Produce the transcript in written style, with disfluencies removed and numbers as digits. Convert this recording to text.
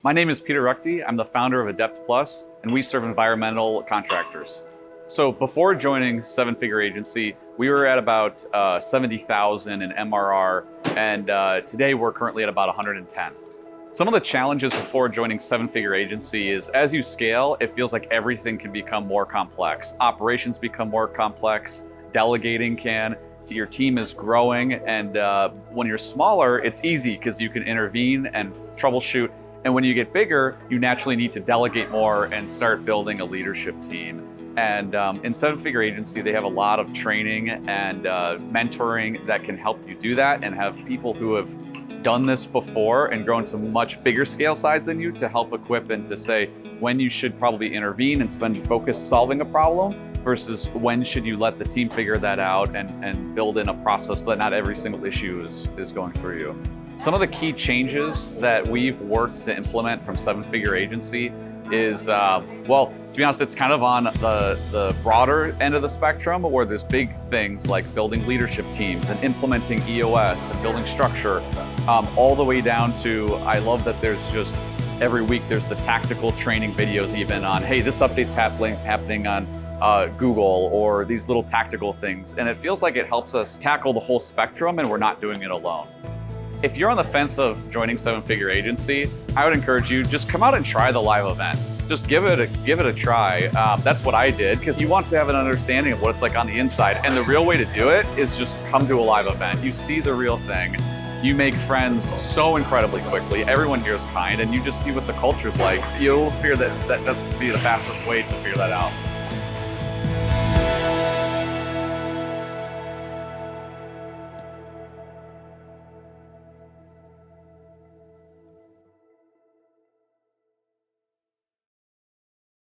My name is Peter Ruckty. I'm the founder of Adept Plus, and we serve environmental contractors. So before joining Seven Figure Agency, we were at about 70,000 in MRR, and today we're currently at about 110. Some of the challenges before joining Seven Figure Agency is as you scale, it feels like everything can become more complex. Operations become more complex, delegating can. Your team is growing, and when you're smaller, it's easy because you can intervene and troubleshoot. And when you get bigger, you naturally need to delegate more and start building a leadership team. And in Seven Figure Agency, they have a lot of training and mentoring that can help you do that, and have people who have done this before and grown to much bigger scale size than you to help equip and to say when you should probably intervene and spend your focus solving a problem versus when should you let the team figure that out and build in a process so that not every single issue is going through you. Some of the key changes that we've worked to implement from Seven Figure Agency is, well, to be honest, it's kind of on the broader end of the spectrum where there's big things like building leadership teams and implementing EOS and building structure, all the way down to, I love that there's just every week there's the tactical training videos even on, hey, this update's happening on Google, or these little tactical things. And it feels like it helps us tackle the whole spectrum and we're not doing it alone. If you're on the fence of joining Seven Figure Agency, I would encourage you, just come out and try the live event. Just give it a try. That's what I did, because you want to have an understanding of what it's like on the inside. And the real way to do it is just come to a live event. You see the real thing. You make friends so incredibly quickly. Everyone here is kind, and you just see what the culture's like. You'll figure that's be the fastest way to figure that out.